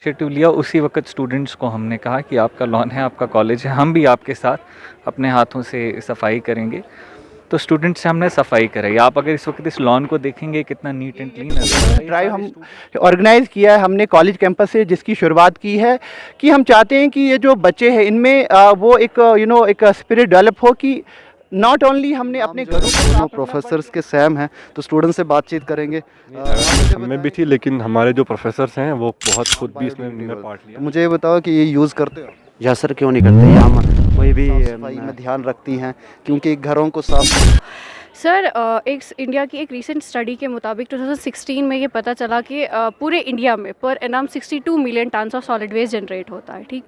Initiative लिया उसी वक्त स्टूडेंट्स को हमने कहा कि आपका लॉन है, आपका कॉलेज है, हम भी आपके साथ अपने हाथों से सफाई करेंगे। तो स्टूडेंट्स से हमने सफाई कराई। आप अगर इस वक्त इस लॉन को देखेंगे कितना नीट एंड क्लीन है। ड्राइव हम ऑर्गेनाइज किया है हमने कॉलेज कैंपस से, जिसकी शुरुआत की है कि हम चाहते हैं कि ये जो बच्चे हैं इनमें वो एक एक स्पिरिट डेवलप हो कि नॉट ओनली हमने अपने घरों दोनों प्रोफेसर्स के सेम हैं तो स्टूडेंट से बातचीत करेंगे। हमें भी थी, लेकिन हमारे जो प्रोफेसर्स हैं वो बहुत खुद भी इसमें पार्ट लिया। तो मुझे ये बताओ कि ये यूज़ करते हो, या सर क्यों नहीं करते, यहाँ कोई भी सफाई में ध्यान रखती हैं क्योंकि घरों को साफ। सर एक इंडिया की एक रीसेंट स्टडी के मुताबिक 2016 में ये पता चला कि पूरे इंडिया में per annum 62 million tons of solid waste generate होता है, ठीक।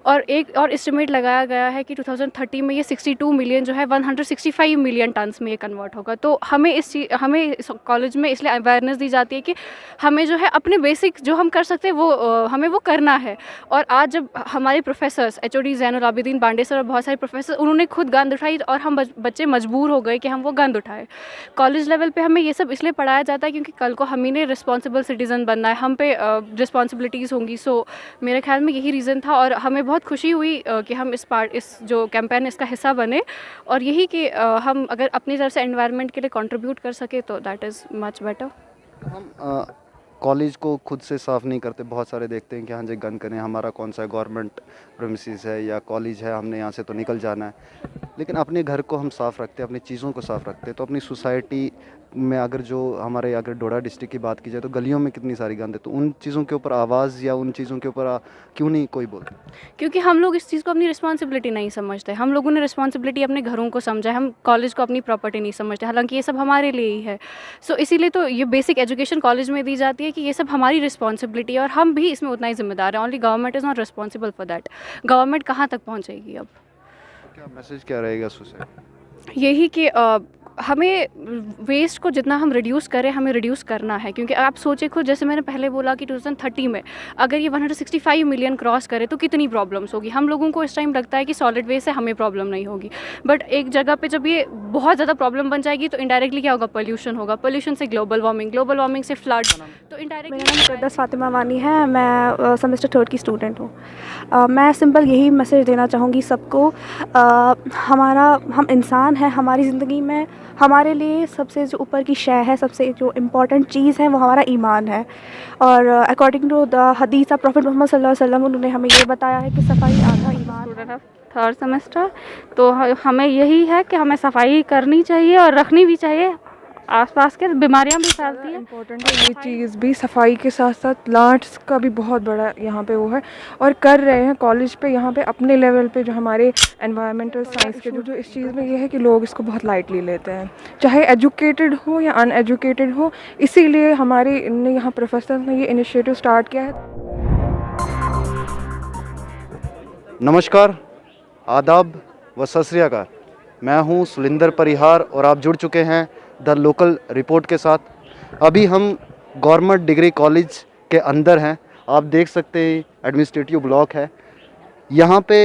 और एक और एस्टिमेट लगाया गया है कि 2030 में ये 62 मिलियन जो है 165 मिलियन टन्स में ये कन्वर्ट होगा। तो हमें हमें कॉलेज में इसलिए अवेयरनेस दी जाती है कि हमें जो है अपने बेसिक जो हम कर सकते हैं वो हमें वो करना है। और आज जब हमारे professors HOD Zainul Abidin Bande sir और बहुत सारे प्रोफेसर उन्होंने खुद गंद उठाई और हम बच्चे मजबूर हो गए कि हम वो गंद उठाए। कॉलेज लेवल पे हमें ये सब इसलिए पढ़ाया जाता है क्योंकि कल को हम ही ने रिस्पॉन्सिबल सिटीज़न बनना है, हम पे रिस्पॉन्सिबिलिटीज़ होंगी। सो मेरे ख्याल में यही रीज़न था और हमें बहुत खुशी हुई कि हम इस जो कैंपेन इसका हिस्सा बने। और यही कि हम अगर अपनी तरफ से एनवायरनमेंट के लिए कंट्रीब्यूट कर सके तो दैट इज़ मच बेटर। हम कॉलेज को खुद से साफ़ नहीं करते, बहुत सारे देखते हैं कि हाँ जी गंद करें, हमारा कौन सा गवर्नमेंट प्रेमिसेस है या कॉलेज है, हमने यहाँ से तो निकल जाना है। लेकिन अपने घर को हम साफ़ रखते हैं, अपनी चीज़ों को साफ़ रखते हैं। तो अपनी सोसाइटी में अगर जो हमारे अगर डोडा डिस्ट्रिक्ट की बात की जाए तो गलियों में कितनी सारी गंद है, तो उन चीज़ों के ऊपर आवाज़ या उन चीज़ों के ऊपर क्यों नहीं कोई बोलता? क्योंकि हम लोग इस चीज़ को अपनी रिस्पॉन्सिबिलिटी नहीं समझते। हम लोगों ने रिस्पॉन्सिबिलिटी अपने घरों को समझा है, हम कॉलेज को अपनी प्रॉपर्टी नहीं समझते, हालांकि ये सब हमारे लिए ही है। सो इसीलिए तो ये बेसिक एजुकेशन कॉलेज में दी जाती है कि ये सब हमारी रिस्पॉन्सिबिलिटी है और हम भी इसमें उतना ही जिम्मेदार हैं। Only government is not responsible for that. Government कहाँ तक पहुँचेगी अब? क्या मैसेज क्या रहेगा सोसाइटी? यही कि हमें वेस्ट को जितना हम रिड्यूस करें हमें रिड्यूस करना है। क्योंकि आप सोचे खुद, जैसे मैंने पहले बोला कि 2030 में अगर ये 165 मिलियन क्रॉस करे तो कितनी प्रॉब्लम्स होगी। हम लोगों को इस टाइम लगता है कि सॉलिड वेस्ट से हमें प्रॉब्लम नहीं होगी, बट एक जगह पे जब ये बहुत ज़्यादा प्रॉब्लम बन जाएगी तो इनडायरेक्टली क्या होगा, पोल्यूशन होगा, पोल्यूशन से ग्लोबल वार्मिंग से फ्लड, तो इनडायरेक्टली। मेरा नाम मुक़द्दस फ़ातिमा वानी है, मैं सेमेस्टर 3 की स्टूडेंट हूँ। मैं सिंपल यही मैसेज देना चाहूँगी सबको, हम इंसान हैं, हमारी ज़िंदगी में हमारे लिए सबसे जो ऊपर की शय है, सबसे जो इम्पॉर्टेंट चीज़ है वो हमारा ईमान है। और अकॉर्डिंग टू द हदीस ऑफ प्रॉफिट मोहम्मद सल्लल्लाहु अलैहि वसल्लम, उन्होंने हमें ये बताया है कि सफाई आधा ईमान है। थर्ड सेमेस्टर तो हमें यही है कि हमें सफाई करनी चाहिए और रखनी भी चाहिए। आसपास के बीमारियां भी फैलती हैं। इम्पोर्टेंट है ये चीज़ भी, सफाई के साथ साथ प्लांट्स का भी बहुत बड़ा यहाँ पे वो है और कर रहे हैं कॉलेज पे, यहाँ पे अपने लेवल पे जो हमारे एनवायरमेंटल साइंस के जो इस चीज़ में ये है कि लोग इसको बहुत लाइटली लेते हैं, चाहे एजुकेटेड हो या अनएजुकेटेड हो। इसीलिए हमारे यहाँ प्रोफेसर ने ये इनिशिएटिव स्टार्ट किया है। नमस्कार, आदाब व सत श्री अकाल। मैं हूँ सुलिंदर परिहार और आप जुड़ चुके हैं द लोकल रिपोर्ट के साथ। अभी हम गवर्नमेंट डिग्री कॉलेज के अंदर हैं। आप देख सकते हैं एडमिनिस्ट्रेटिव ब्लॉक है। यहाँ पे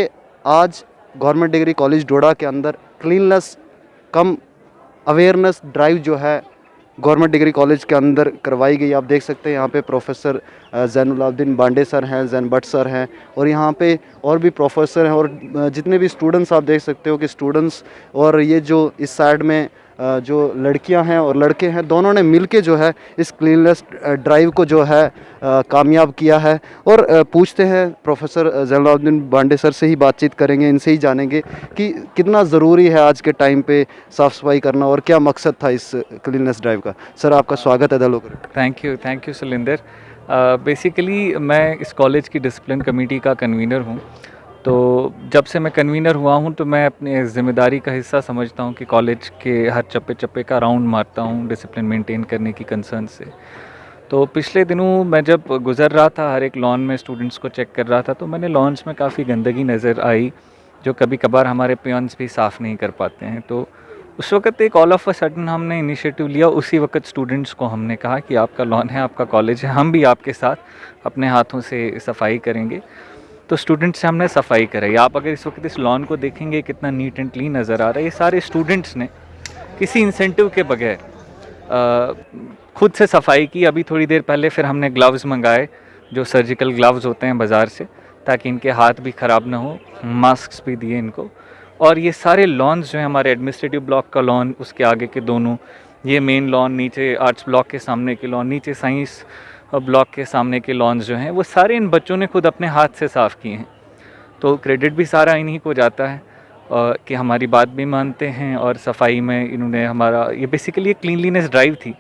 आज गवर्नमेंट डिग्री कॉलेज डोडा के अंदर क्लीननेस कम अवेयरनेस ड्राइव जो है गवर्नमेंट डिग्री कॉलेज के अंदर करवाई गई। आप देख सकते हैं यहाँ पे प्रोफेसर ज़ैनुल आबिदीन बांडे सर हैं, जैन भट्ट सर हैं और यहाँ पे और भी प्रोफेसर हैं और जितने भी स्टूडेंट्स आप देख सकते हो कि स्टूडेंट्स और ये जो इस साइड में जो लड़कियां हैं और लड़के हैं, दोनों ने मिलके जो है इस क्लीननेस ड्राइव को जो है कामयाब किया है। और पूछते हैं प्रोफेसर ज़ैनुल आबिदीन बांडे सर से ही बातचीत करेंगे, इनसे ही जानेंगे कि कितना ज़रूरी है आज के टाइम पे साफ़ सफाई करना और क्या मकसद था इस क्लीननेस ड्राइव का। सर आपका स्वागत है the local. Thank you Sulinder. Basically मैं इस कॉलेज की डिसिप्लिन कमेटी का कन्वीनर हूँ। तो जब से मैं कन्वीनर हुआ हूँ तो मैं अपनी ज़िम्मेदारी का हिस्सा समझता हूँ कि कॉलेज के हर चप्पे चप्पे का राउंड मारता हूँ डिसिप्लिन मेंटेन करने की कंसर्न से। तो पिछले दिनों मैं जब गुज़र रहा था, हर एक लॉन में स्टूडेंट्स को चेक कर रहा था, तो मैंने लॉन्स में काफ़ी गंदगी नज़र आई जो कभी कभार हमारे पियन्स भी साफ़ नहीं कर पाते हैं। तो उस वक्त एक ऑल ऑफ अ सडन हमने इनिशिएटिव लिया, उसी वक्त स्टूडेंट्स को हमने कहा कि आपका लॉन है, आपका कॉलेज है, हम भी आपके साथ अपने हाथों से सफाई करेंगे। तो स्टूडेंट्स से हमने सफाई कराई। आप अगर इस वक्त इस लॉन को देखेंगे कितना नीट एंड क्लीन नज़र आ रहा है। ये सारे स्टूडेंट्स ने किसी इंसेंटिव के बगैर खुद से सफाई की। अभी थोड़ी देर पहले फिर हमने ग्लव्स मंगाए जो सर्जिकल ग्लव्स होते हैं बाज़ार से, ताकि इनके हाथ भी ख़राब ना हो, मास्क्स भी दिए इनको। और ये सारे लॉन्स जो हैं, हमारे एडमिनिस्ट्रेटिव ब्लॉक का लॉन, उसके आगे के दोनों, ये मेन लॉन, नीचे आर्ट्स ब्लॉक के सामने के लॉन, नीचे साइंस ब्लॉक के सामने के लॉन्स जो हैं, वो सारे इन बच्चों ने खुद अपने हाथ से साफ़ किए हैं। तो क्रेडिट भी सारा इन्हीं को जाता है कि हमारी बात भी मानते हैं और सफाई में इन्होंने हमारा, ये बेसिकली एक क्लीनलीनेस ड्राइव थी।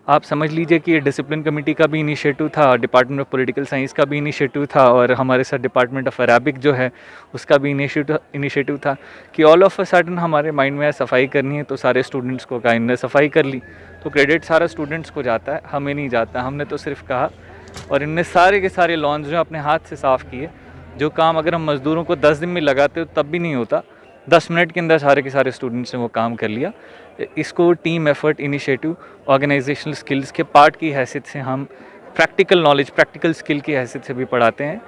आप समझ लीजिए कि ये डिसिप्लिन कमेटी का भी इनिशिएटिव था, डिपार्टमेंट ऑफ पॉलिटिकल साइंस का भी इनिशिएटिव था, और हमारे साथ डिपार्टमेंट ऑफ अराबिक जो है उसका भी इनिशिएटिव था कि ऑल ऑफ अ सडन हमारे माइंड में सफाई करनी है, तो सारे स्टूडेंट्स को कहा, इन्होंने सफाई कर ली। तो क्रेडिट सारा स्टूडेंट्स को जाता है, हमें नहीं जाता। हमने तो सिर्फ कहा, और इनने सारे के सारे लॉन्स जो अपने हाथ से साफ़ किए। जो काम अगर हम मज़दूरों को 10 दिन में लगाते तब भी नहीं होता, 10 मिनट के अंदर सारे के सारे स्टूडेंट्स ने वो काम कर लिया। इसको team effort, initiative, organizational skills के पार्ट की हैसियत से हम प्रैक्टिकल नॉलेज, प्रैक्टिकल स्किल की हैसियत से भी पढ़ाते हैं,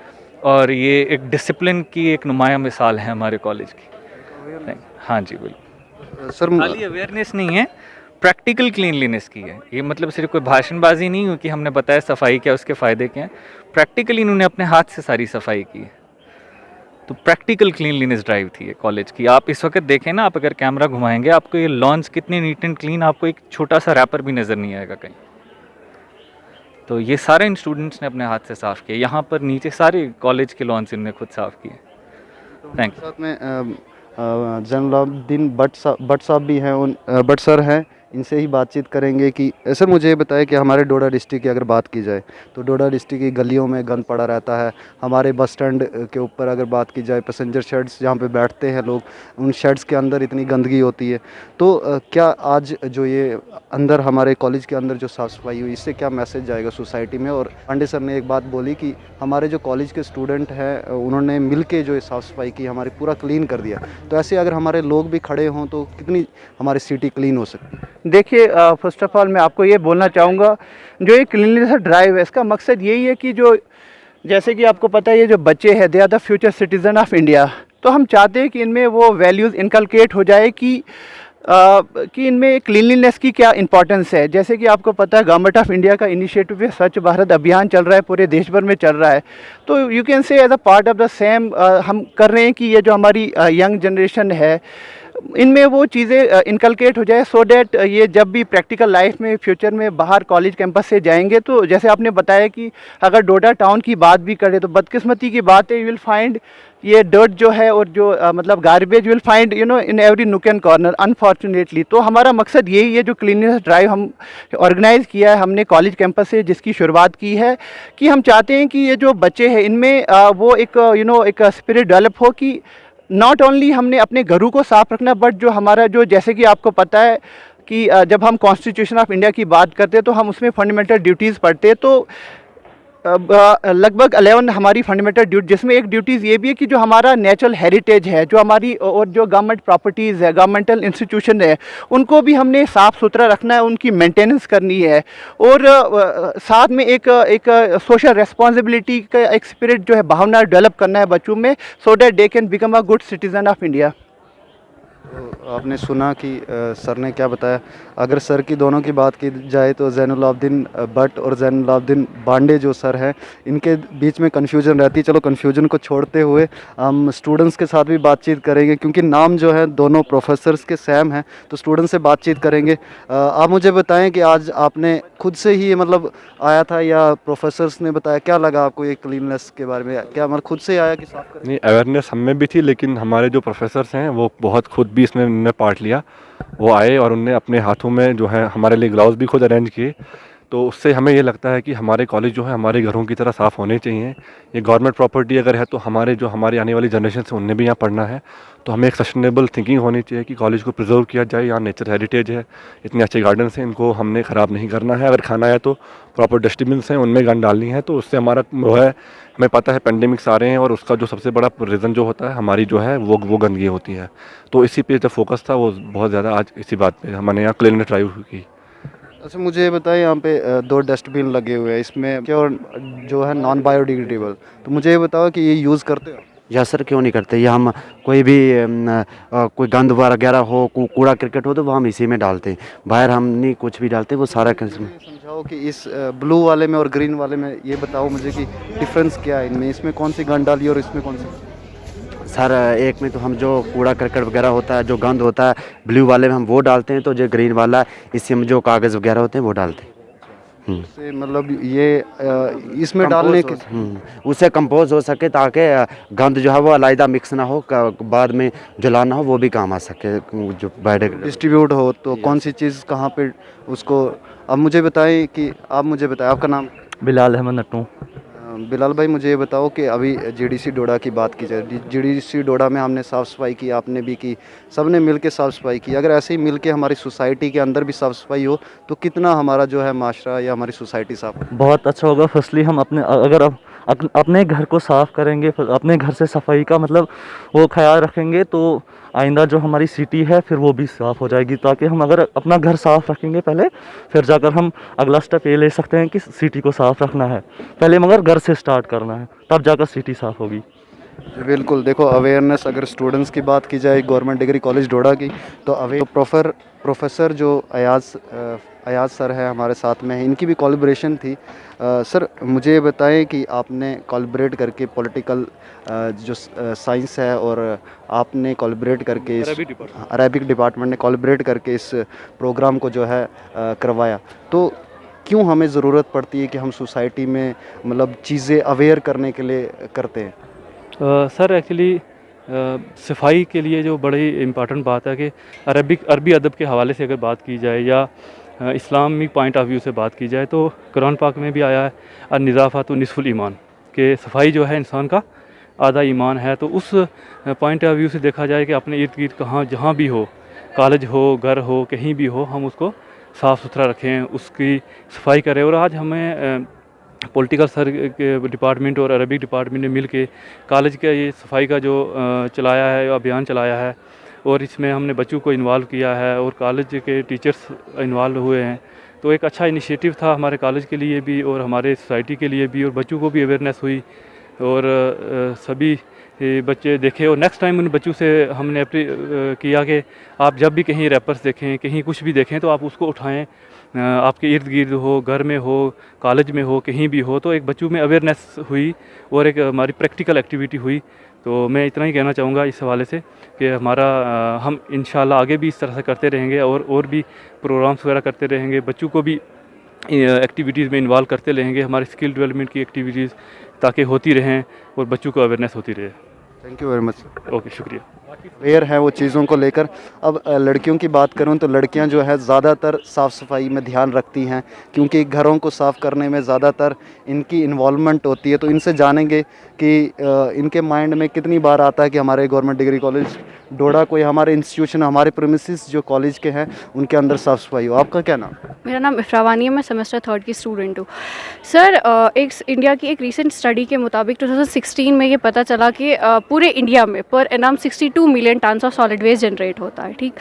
और ये एक डिसिप्लिन की एक नुमाया मिसाल है हमारे कॉलेज की। हाँ जी, बिल्कुल। सर खाली अवेयरनेस नहीं है, प्रैक्टिकल क्लीनलीनेस की है ये। मतलब सिर्फ कोई भाषणबाजी नहीं हुई कि हमने बताया सफाई क्या, उसके फ़ायदे क्या हैं। प्रैक्टिकली इन्होंने अपने हाथ से सारी सफाई की है। तो प्रैक्टिकल क्लीनलीनेस ड्राइव थी ये कॉलेज की। आप इस वक्त देखें ना, आप अगर कैमरा घुमाएंगे, आपको ये लॉन्स कितने नीट एंड क्लीन, आपको एक छोटा सा रैपर भी नज़र नहीं आएगा कहीं। तो ये सारे इन स्टूडेंट्स ने अपने हाथ से साफ़ किए। यहाँ पर नीचे सारे कॉलेज के लॉन्स इन्होंने खुद साफ़ किए। Thank you. साथ में जैनुलाब्दीन भट्ट साहब भी हैं, उन भट्ट सर हैं, इनसे ही बातचीत करेंगे कि सर मुझे ये बताएं कि हमारे डोडा डिस्ट्रिक्ट की अगर बात की जाए तो डोडा डिस्ट्रिक्ट की गलियों में गंद पड़ा रहता है। हमारे बस स्टैंड के ऊपर अगर बात की जाए, पैसेंजर शेड्स जहाँ पे बैठते हैं लोग, उन शेड्स के अंदर इतनी गंदगी होती है। तो क्या आज जो ये अंदर हमारे कॉलेज के अंदर जो साफ़ सफाई हुई, इससे क्या मैसेज जाएगा सोसाइटी में? और पांडे सर ने एक बात बोली कि हमारे जो कॉलेज के स्टूडेंट हैं उन्होंने मिल के जो साफ़ सफाई की, हमारी पूरा क्लीन कर दिया। तो ऐसे अगर हमारे लोग भी खड़े हों तो कितनी हमारी सिटी क्लीन हो सकती है? देखिए, फर्स्ट ऑफ ऑल मैं आपको ये बोलना चाहूँगा, जो ये क्लीनलीनेस ड्राइव है, इसका मकसद यही है कि जो, जैसे कि आपको पता है, ये जो बच्चे हैं, they are the future citizen of India. तो हम चाहते हैं कि इनमें वो वैल्यूज़ इनकलकेट हो जाए कि इनमें क्लीनलीनेस की क्या इंपॉर्टेंस है। जैसे कि आपको पता है, गवर्नमेंट ऑफ इंडिया का इनिशिएटिव है, स्वच्छ भारत अभियान चल रहा है, पूरे देश भर में चल रहा है। तो you can say as a part of the same हम कर रहे हैं कि ये जो हमारी यंग जनरेशन है, इनमें वो चीज़ें इनकलकेट हो जाए, सो डैट ये जब भी प्रैक्टिकल लाइफ में फ्यूचर में बाहर कॉलेज कैंपस से जाएंगे, तो जैसे आपने बताया कि अगर डोडा टाउन की बात भी करें तो बदकिस्मती की बात है, यू विल फाइंड ये डर्ट जो है, और जो मतलब garbage will find in every नुक एंड कॉर्नर, अनफॉर्चुनेटली। तो हमारा मकसद यही है, जो क्लीननेस ड्राइव हम ऑर्गेनाइज़ किया है हमने कॉलेज कैंपस से, जिसकी शुरुआत की है, कि हम चाहते हैं कि ये जो बच्चे हैं इनमें वो एक एक स्पिरिट डेवलप हो कि नॉट ओनली हमने अपने घरों को साफ़ रखना, बट जो हमारा जो, जैसे कि आपको पता है कि जब हम कॉन्स्टिट्यूशन ऑफ इंडिया की बात करते हैं तो हम उसमें फंडामेंटल ड्यूटीज़ पढ़ते हैं। तो लगभग 11 हमारी फंडामेंटल ड्यूटी, जिसमें एक ड्यूटीज़ ये भी है कि जो हमारा नेचुरल हेरिटेज है, जो हमारी और जो गवर्नमेंट प्रॉपर्टीज़ है, गवर्नमेंटल इंस्टीट्यूशन है, उनको भी हमने साफ़ सुथरा रखना है, उनकी मेंटेनेंस करनी है। और साथ में एक सोशल रिस्पॉन्सिबिलिटी का एक स्पिरिट जो है, भावना डेवलप करना है बच्चों में, so that they can become a good citizen of India. तो आपने सुना कि सर ने क्या बताया। अगर सर की दोनों की बात की जाए तो जैनुलाब्दीन भट्ट और जैनुलाब्दीन बांडे जो सर हैं, इनके बीच में कन्फ्यूजन रहती है। चलो कन्फ्यूजन को छोड़ते हुए हम स्टूडेंट्स के साथ भी बातचीत करेंगे, क्योंकि नाम जो है दोनों प्रोफेसर्स के सेम हैं, तो स्टूडेंट से बातचीत करेंगे। आप मुझे बताएं कि आज आपने खुद से ही मतलब आया था या प्रोफेसर्स ने बताया? क्या लगा आपको ये क्लीननेस के बारे में? क्या मतलब खुद से आया कि साफ करें? नहीं, अवेयरनेस हम में भी थी, लेकिन हमारे जो प्रोफेसर्स हैं वो बहुत खुद भी इसमें उन्होंने पार्ट लिया। वो आए और उनने अपने हाथों में जो है हमारे लिए ग्लव्स भी खुद अरेंज किए। तो उससे हमें ये लगता है कि हमारे कॉलेज जो है हमारे घरों की तरह साफ़ होने चाहिए। ये गवर्नमेंट प्रॉपर्टी अगर है तो हमारी आने वाली जनरेशन से उनने भी यहाँ पढ़ना है। तो हमें एक सस्टेनेबल थिंकिंग होनी चाहिए कि कॉलेज को प्रिजर्व किया जाए। यहाँ नेचर हेरिटेज है, इतने अच्छे गार्डन्स हैं, इनको हमने ख़राब नहीं करना है। अगर खाना है तो प्रॉपर डस्टबिन्स हैं, उनमें गंद डालनी है। तो उससे हमारा वो है, हमें पता है पेंडेमिक्स आ रहे हैं और उसका जो सबसे बड़ा रीज़न जो होता है हमारी जो है वो गंदगी होती है। तो इसी पे जो फोकस था वो बहुत ज़्यादा आज इसी बात पे हमने यहाँ क्लीननेस ड्राइव की। अच्छा, मुझे बताएं, यहाँ पे 2 डस्टबिन लगे हुए हैं, इसमें क्या और जो है नॉन बायोडिग्रेडेबल, तो मुझे ये बताओ कि ये यूज़ करते हो? या सर क्यों नहीं करते, या हम कोई भी कोई गंद वगैरह हो, कूड़ा क्रिकेट हो तो वो हम इसी में डालते हैं, बाहर हम नहीं कुछ भी डालते, वो सारा समझाओ कि इस ब्लू वाले में और ग्रीन वाले में, ये बताओ मुझे कि डिफरेंस क्या है इनमें, इसमें कौन सी गंद डाली और इसमें कौन सी? सर एक में तो हम जो कूड़ा करकट वगैरह होता है, जो गंद होता है, ब्लू वाले में हम वो डालते हैं, तो जो ग्रीन वाला है इससे हम जो कागज़ वगैरह होते हैं वो डालते हैं। से मतलब ये इसमें डालने के उससे कंपोज हो सके, ताकि गंद जो है वो अलग मिक्स ना हो, बाद में जलाना हो वो भी काम आ सके, जो बैड डिस्ट्रीब्यूट हो। तो कौन सी चीज़ कहाँ पे उसको, अब मुझे बताएं कि आप मुझे बताएं आपका नाम? बिलाल अहमद नट्टू। बिलाल भाई, मुझे ये बताओ कि अभी जीडीसी डोडा की बात की जाए, जीडीसी डोडा में हमने साफ़ सफाई की, आपने भी की, सब ने मिल के साफ़ सफाई की। अगर ऐसे ही मिल के हमारी सोसाइटी के अंदर भी साफ़ सफाई हो तो कितना हमारा जो है माशरा या हमारी सोसाइटी साफ़ हो? बहुत अच्छा होगा। फर्स्टली हम अपने घर को साफ़ करेंगे, अपने घर से सफाई का मतलब वो ख्याल रखेंगे, तो आइंदा जो हमारी सिटी है फिर वो भी साफ़ हो जाएगी। ताकि हम अगर अपना घर साफ़ रखेंगे पहले, फिर जाकर हम अगला स्टेप ये ले सकते हैं कि सिटी को साफ़ रखना है पहले, मगर घर से स्टार्ट करना है, तब जाकर सिटी साफ़ होगी। बिल्कुल, देखो अवेयरनेस, अगर स्टूडेंट्स की बात की जाए गवर्नमेंट डिग्री कॉलेज डोडा की, तो प्रोफेसर जो अयाज सर है हमारे साथ में है, इनकी भी कोलैबोरेशन थी। सर मुझे बताएं कि आपने कोलैबोरेट करके पॉलिटिकल जो साइंस है, और आपने कोलैबोरेट करके इस अरेबिक डिपार्टमेंट ने कोलैबोरेट करके इस प्रोग्राम को जो है करवाया, तो क्यों हमें ज़रूरत पड़ती है कि हम सोसाइटी में मतलब चीज़ें अवेयर करने के लिए करते हैं? सर एक्चुअली सफाई के लिए जो बड़ी इम्पॉर्टेंट बात है कि अरबी अदब के हवाले से अगर बात की जाए, या इस्लामी पॉइंट ऑफ व्यू से बात की जाए, तो कुरान पाक में भी आया है अन-निज़ाफ़तु निस्फ़ुल ईमान, कि सफाई जो है इंसान का आधा ईमान है। तो उस पॉइंट ऑफ व्यू से देखा जाए कि अपने इर्द गिर्द जहाँ भी हो, कॉलेज हो, घर हो, कहीं भी हो, हम उसको साफ़ सुथरा रखें, उसकी सफाई करें। और आज हमें पॉलिटिकल सर के डिपार्टमेंट और अरबिक डिपार्टमेंट ने मिल के कॉलेज का ये सफाई का जो चलाया है, अभियान चलाया है, और इसमें हमने बच्चों को इन्वॉल्व किया है और कॉलेज के टीचर्स इन्वॉल्व हुए हैं। तो एक अच्छा इनिशिएटिव था हमारे कॉलेज के लिए भी और हमारे सोसाइटी के लिए भी, और बच्चों को भी अवेयरनेस हुई, और सभी बच्चे देखे। और नेक्स्ट टाइम उन बच्चों से हमने किया कि आप जब भी कहीं रैपर्स देखें, कहीं कुछ भी देखें, तो आप उसको उठाएं, आपके इर्द गिर्द हो, घर में हो, कॉलेज में हो, कहीं भी हो। तो एक बच्चों में अवेयरनेस हुई और एक हमारी प्रैक्टिकल एक्टिविटी हुई। तो मैं इतना ही कहना चाहूँगा इस हवाले से कि हम इंशाल्लाह आगे भी इस तरह से करते रहेंगे, और भी प्रोग्राम्स वगैरह करते रहेंगे, बच्चों को भी एक्टिविटीज़ में इन्वॉल्व करते रहेंगे, हमारी स्किल डेवलपमेंट की एक्टिविटीज़ ताकि होती रहें और बच्चों को अवेयरनेस होती रहे। Thank you very much. Okay, शुक्रिया। अवेयर है वो चीज़ों को लेकर। अब लड़कियों की बात करूं तो लड़कियां जो है ज़्यादातर साफ़ सफाई में ध्यान रखती हैं, क्योंकि घरों को साफ़ करने में ज़्यादातर इनकी इन्वॉल्वमेंट होती है। तो इनसे जानेंगे कि इनके माइंड में कितनी बार आता है कि हमारे गवर्नमेंट डिग्री कॉलेज डोडा कोई हमारे इंस्टीट्यूशन, हमारे प्रेमिसेस जो कॉलेज के हैं उनके अंदर साफ़ सफाई हो। आपका क्या नाम? मेरा नाम इफ्रावानी है, मैं सेमेस्टर 3 की स्टूडेंट हूँ। सर इंडिया की एक रीसेंट स्टडी के मुताबिक 2016 में ये पता चला कि पूरे इंडिया में per annum 62 million tons of solid waste generate होता है, ठीक।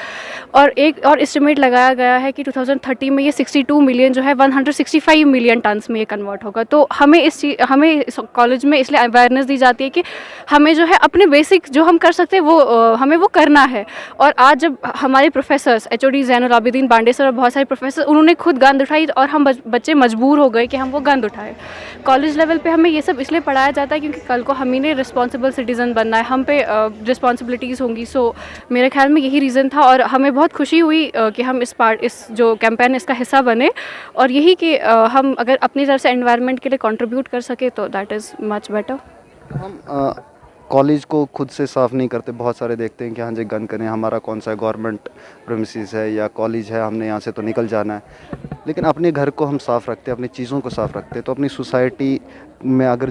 और एक और एस्टिमेट लगाया गया है कि 2030 में ये 62 मिलियन जो है 165 मिलियन टन्स में ये कन्वर्ट होगा। तो हमें हमें कॉलेज में इसलिए अवेयरनेस दी जाती है कि हमें जो है अपने बेसिक जो हम कर सकते हैं वो हमें वो करना है। और आज जब हमारे professors HOD Zainul Abidin Bande sir और बहुत सारे प्रोफेसर उन्होंने खुद गंद उठाई, और हम बच्चे मजबूर हो गए कि हम वो गंद उठाएं। कॉलेज लेवल पे हमें ये सब इसलिए पढ़ाया जाता है क्योंकि कल को हम ही ने रिस्पॉन्सिबल सिटीज़न बनना है, हम पे रिस्पॉन्सिबिलिटीज़ होंगी। सो मेरे ख्याल में यही रीज़न था, और हमें बहुत खुशी हुई कि हम इस जो कैंपेन इसका हिस्सा बने, और यही कि हम अगर अपनी तरफ से एनवायरनमेंट के लिए कंट्रीब्यूट कर सके तो दैट इज़ मच बेटर। हम कॉलेज को खुद से साफ़ नहीं करते, बहुत सारे देखते हैं कि हाँ जी गंद करें, हमारा कौन सा गवर्नमेंट प्रेमिसेस है या कॉलेज है, हमने यहाँ से तो निकल जाना है। लेकिन अपने घर को हम साफ़ रखते हैं, अपनी चीज़ों को साफ़ रखते हैं। तो अपनी सोसाइटी में अगर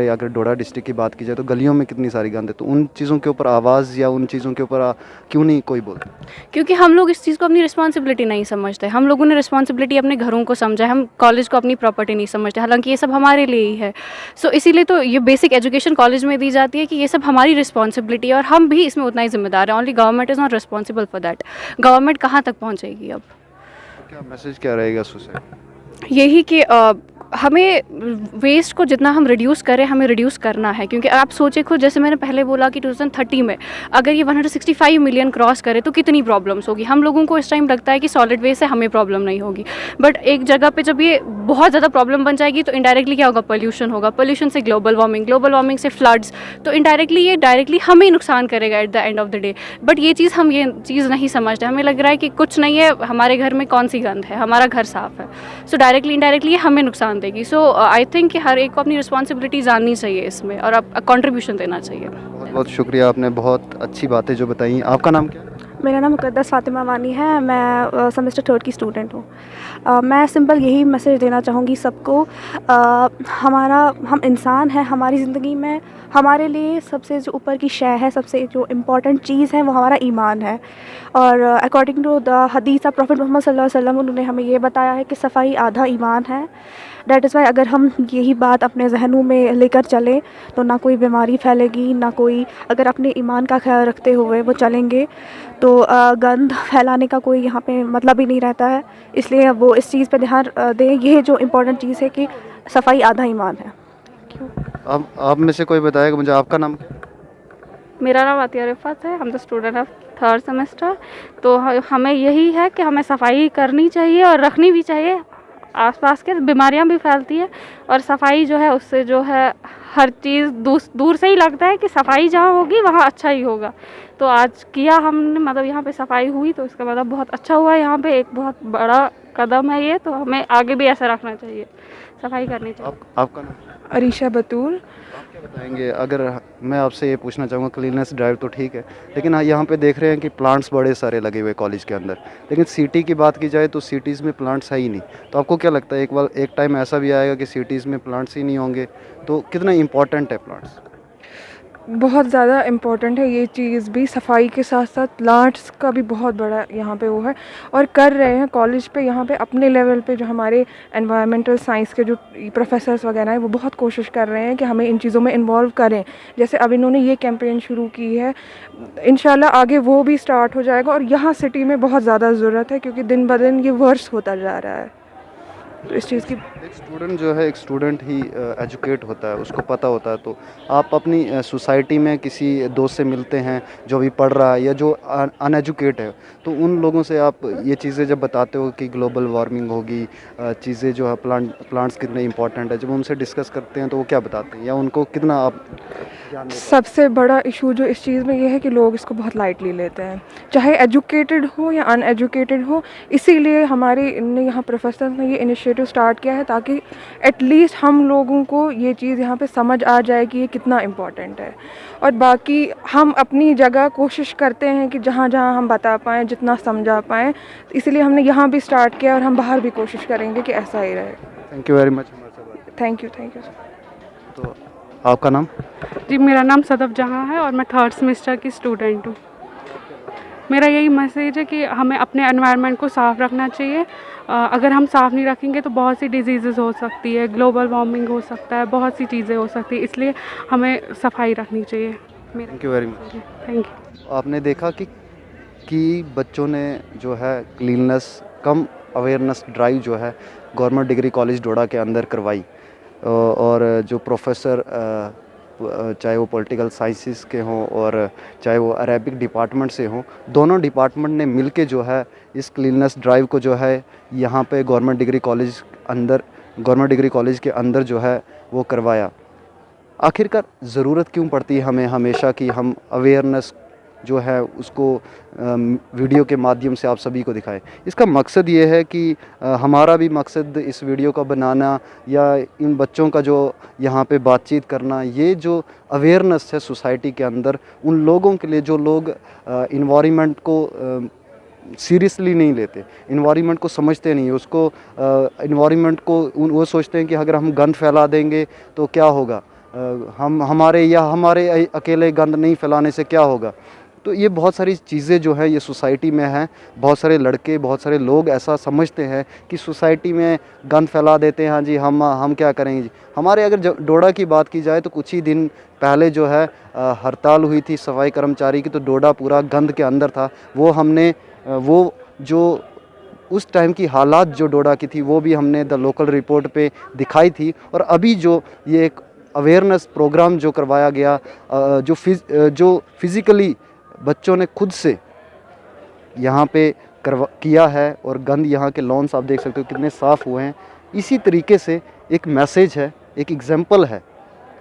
अगर डोडा डिस्ट्रिक्ट की बात की जाए तो गलियों में कितनी सारी गंद है, तो उन चीज़ों के ऊपर आवाज़ या उन चीज़ों के ऊपर क्यों नहीं कोई बोलता? क्योंकि हम लोग इस चीज़ को अपनी रिस्पॉन्सिबिलिटी नहीं समझते। हम लोगों ने रिस्पॉन्सिबिलिटी अपने घरों को समझा है, हम कॉलेज को अपनी प्रॉपर्टी नहीं समझते, हालांकि ये सब हमारे लिए ही है। सो इसीलिए तो ये बेसिक एजुकेशन कॉलेज में दी जाती है कि ये सब हमारी रिस्पॉन्सिबिलिटी है, और हम भी इसमें उतना ही जिम्मेदार हैं। Only government is not responsible for that. Government कहाँ तक पहुँचेगी अब? क्या मैसेज क्या रहेगा सोसाइटी? यही कि हमें वेस्ट को जितना हम रिड्यूस करें हमें रिड्यूस करना है, क्योंकि आप सोचे खुद, जैसे मैंने पहले बोला कि 2030 में अगर ये 165 मिलियन क्रॉस करे तो कितनी प्रॉब्लम्स होगी। हम लोगों को इस टाइम लगता है कि सॉलिड वेस्ट से हमें प्रॉब्लम नहीं होगी, बट एक जगह पे जब ये बहुत ज़्यादा प्रॉब्लम बन जाएगी तो इनडायरेक्टली क्या होगा, पोल्यूशन होगा, पोल्यूशन से ग्लोबल वार्मिंग से फ्लड्स, तो इनडायरेक्टली ये डायरेक्टली हमें नुकसान करेगा at the end of the day. But ये चीज़ हम ये चीज़ नहीं समझते, हमें लग रहा है कि कुछ नहीं है, हमारे घर में कौन सी गंद है, हमारा घर साफ़ है, सो डायरेक्टली इनडायरेक्टली ये हमें नुकसान देगी। सो आई थिंक कि हर एक को अपनी रिस्पॉन्सिबिलिटी जाननी चाहिए इसमें और अब कंट्रीब्यूशन देना चाहिए। बहुत बहुत शुक्रिया, आपने बहुत अच्छी बातें जो बताई। आपका नाम क्या है? मेरा नाम मुक़द्दस फ़ातिमा वानी है, मैं सेमेस्टर 3 की स्टूडेंट हूँ। मैं सिंपल यही मैसेज देना चाहूँगी सबको, हम इंसान हैं, हमारी ज़िंदगी में हमारे लिए सबसे जो ऊपर की शय है, सबसे जो इम्पॉर्टेंट चीज़ है वो हमारा ईमान है। और अकॉर्डिंग टू द हदीस ऑफ प्रॉफिट मोहम्मद सल्लल्लाहु अलैहि वसल्लम, उन्होंने हमें ये बताया है कि सफाई आधा ईमान है। दैट इज़ वाई अगर हम यही बात अपने जहनों में लेकर चलें तो ना कोई बीमारी फैलेगी, ना कोई, अगर अपने ईमान का ख्याल रखते हुए वो चलेंगे तो गंद फैलाने का कोई यहाँ पे मतलब ही नहीं रहता है। इसलिए वो इस चीज़ पे ध्यान दें, ये जो इम्पोर्टेंट चीज़ है कि सफाई आधा ईमान है। अब आप में से कोई बताएगा मुझे, आपका नाम क्या है? मेरा नाम अतिया रिफ़ात है, हम the student of 3rd semester. तो हमें यही है कि हमें सफाई करनी चाहिए और रखनी भी चाहिए। आसपास के बीमारियां भी फैलती है और सफाई जो है उससे जो है हर चीज़ दूर से ही लगता है कि सफाई जहाँ होगी वहाँ अच्छा ही होगा। तो आज किया हमने, मतलब यहाँ पे सफाई हुई तो इसका मतलब बहुत अच्छा हुआ। यहाँ पे एक बहुत बड़ा कदम है ये, तो हमें आगे भी ऐसा रखना चाहिए, सफाई करनी चाहिए। आपका नाम? अरीशा बतूल। आप क्या बताएंगे? अगर मैं आपसे ये पूछना चाहूँगा, क्लीननेस ड्राइव तो ठीक है, लेकिन यहाँ पे देख रहे हैं कि प्लांट्स बड़े सारे लगे हुए कॉलेज के अंदर, लेकिन सिटी की बात की जाए तो सिटीज़ में प्लांट्स है ही नहीं। तो आपको क्या लगता है एक टाइम ऐसा भी आएगा कि सिटीज़ में प्लांट्स ही नहीं होंगे? तो कितना इम्पोर्टेंट है प्लांट्स? बहुत ज़्यादा इम्पोर्टेंट है ये चीज़ भी, सफाई के साथ साथ प्लांट्स का भी बहुत बड़ा यहाँ पे वो है। और कर रहे हैं कॉलेज पे, यहाँ पे अपने लेवल पे जो हमारे एनवायरमेंटल साइंस के जो प्रोफेसर्स वगैरह हैं वो बहुत कोशिश कर रहे हैं कि हमें इन चीज़ों में इन्वॉल्व करें। जैसे अब इन्होंने ये कैंपेन शुरू की है, इंशाल्लाह आगे वो भी स्टार्ट हो जाएगा। और यहाँ सिटी में बहुत ज़्यादा ज़रूरत है क्योंकि दिन ब दिन ये वर्स होता जा रहा है। तो इस चीज़ की, एक स्टूडेंट ही एजुकेट होता है, उसको पता होता है। तो आप अपनी सोसाइटी में किसी दोस्त से मिलते हैं जो अभी पढ़ रहा है या जो अनएजुकेट है, तो उन लोगों से आप ये चीज़ें जब बताते हो कि ग्लोबल वार्मिंग होगी, चीज़ें जो है प्लांट्स कितने इंपॉर्टेंट है, जब उनसे डिस्कस करते हैं तो वो क्या बताते हैं या उनको कितना आप सबसे बड़ा इशू जो इस चीज़ में ये है कि लोग इसको बहुत लाइटली लेते हैं, चाहे एजुकेटेड हो या अनएजुकेटेड हो। इसीलिए हमारे यहाँ प्रोफेसर ने ये इनिशिएटिव स्टार्ट किया है ताकि एटलीस्ट हम लोगों को ये चीज़ यहाँ पे समझ आ जाए कि ये कितना इम्पोर्टेंट है। और बाकी हम अपनी जगह कोशिश करते हैं कि जहाँ जहाँ हम बता पाएँ, जितना समझा पाएँ, इसीलिए हमने यहाँ भी स्टार्ट किया और हम बाहर भी कोशिश करेंगे कि ऐसा ही रहे। Thank you very much. Thank you. तो आपका नाम? जी, मेरा नाम सदफ जहाँ है और मैं 3rd सेमेस्टर की स्टूडेंट हूँ। मेरा यही मैसेज है कि हमें अपने एनवायरनमेंट को साफ़ रखना चाहिए। अगर हम साफ़ नहीं रखेंगे तो बहुत सी डिजीज़ हो सकती है, ग्लोबल वार्मिंग हो सकता है, बहुत सी चीज़ें हो सकती है, इसलिए हमें सफाई रखनी चाहिए। Thank you very much. Thank you. आपने देखा कि बच्चों ने जो है क्लीननेस कम अवेयरनेस ड्राइव जो है गवर्नमेंट डिग्री कॉलेज डोडा के अंदर करवाई, और जो प्रोफेसर चाहे वो पॉलिटिकल साइंसेस के हों और चाहे वो अरेबिक डिपार्टमेंट से हों, दोनों डिपार्टमेंट ने मिलके जो है इस क्लीननेस ड्राइव को जो है यहाँ पे गवर्नमेंट डिग्री कॉलेज के अंदर जो है वो करवाया। आखिरकार ज़रूरत क्यों पड़ती है हमें हमेशा कि हम अवेयरनेस जो है उसको वीडियो के माध्यम से आप सभी को दिखाएं? इसका मकसद ये है कि हमारा भी मकसद इस वीडियो का बनाना या इन बच्चों का जो यहाँ पे बातचीत करना, ये जो अवेयरनेस है सोसाइटी के अंदर उन लोगों के लिए जो लोग इन्वायरमेंट को सीरियसली नहीं लेते, इन्वायरमेंट को समझते नहीं, उसको इन्वायरमेंट को वो सोचते हैं कि अगर हम गंद फैला देंगे तो क्या होगा, हमारे अकेले गंद नहीं फैलाने से क्या होगा। तो ये बहुत सारी चीज़ें जो है ये सोसाइटी में हैं। बहुत सारे लड़के, बहुत सारे लोग ऐसा समझते हैं कि सोसाइटी में गंद फैला देते हैं, हाँ जी हम क्या करेंगे जी। हमारे अगर डोडा की बात की जाए तो कुछ ही दिन पहले जो है हड़ताल हुई थी सफाई कर्मचारी की, तो डोडा पूरा गंद के अंदर था। वो हमने वो जो उस टाइम की हालात जो डोडा की थी वो भी हमने द लोकल रिपोर्ट पे दिखाई थी। और अभी जो ये एक अवेयरनेस प्रोग्राम जो करवाया गया, जो फिज़िकली बच्चों ने खुद से यहाँ पे किया है, और गंद यहाँ के लॉन्स आप देख सकते हो कितने साफ़ हुए हैं। इसी तरीके से एक मैसेज है, एक एग्जांपल है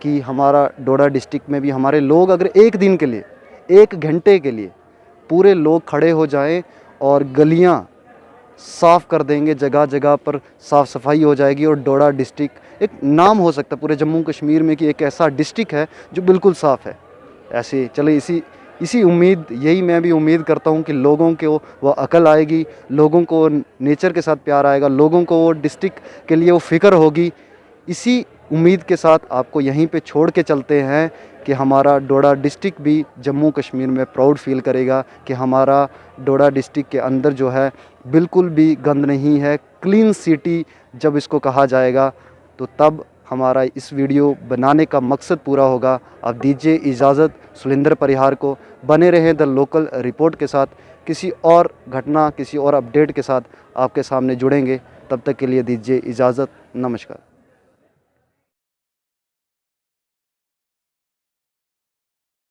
कि हमारा डोडा डिस्ट्रिक्ट में भी हमारे लोग अगर एक दिन के लिए, एक घंटे के लिए पूरे लोग खड़े हो जाएं और गलियां साफ़ कर देंगे, जगह जगह पर साफ़ सफाई हो जाएगी और डोडा डिस्ट्रिक्ट एक नाम हो सकता है पूरे जम्मू कश्मीर में कि एक ऐसा डिस्ट्रिक्ट है जो बिल्कुल साफ़ है। ऐसे चले इसी उम्मीद, यही मैं भी उम्मीद करता हूँ कि लोगों को वो अकल आएगी, लोगों को नेचर के साथ प्यार आएगा, लोगों को वो डिस्ट्रिक्ट के लिए वो फ़िक्र होगी। इसी उम्मीद के साथ आपको यहीं पे छोड़ के चलते हैं कि हमारा डोडा डिस्ट्रिक्ट भी जम्मू कश्मीर में प्राउड फील करेगा कि हमारा डोडा डिस्ट्रिक्ट के अंदर जो है बिल्कुल भी गंद नहीं है। क्लीन सिटी जब इसको कहा जाएगा तो तब हमारा इस वीडियो बनाने का मकसद पूरा होगा। आप दीजिए इजाज़त सुलिंदर परिहार को। बने रहें द लोकल रिपोर्ट के साथ। किसी और घटना, किसी और अपडेट के साथ आपके सामने जुड़ेंगे। तब तक के लिए दीजिए इजाज़त। नमस्कार।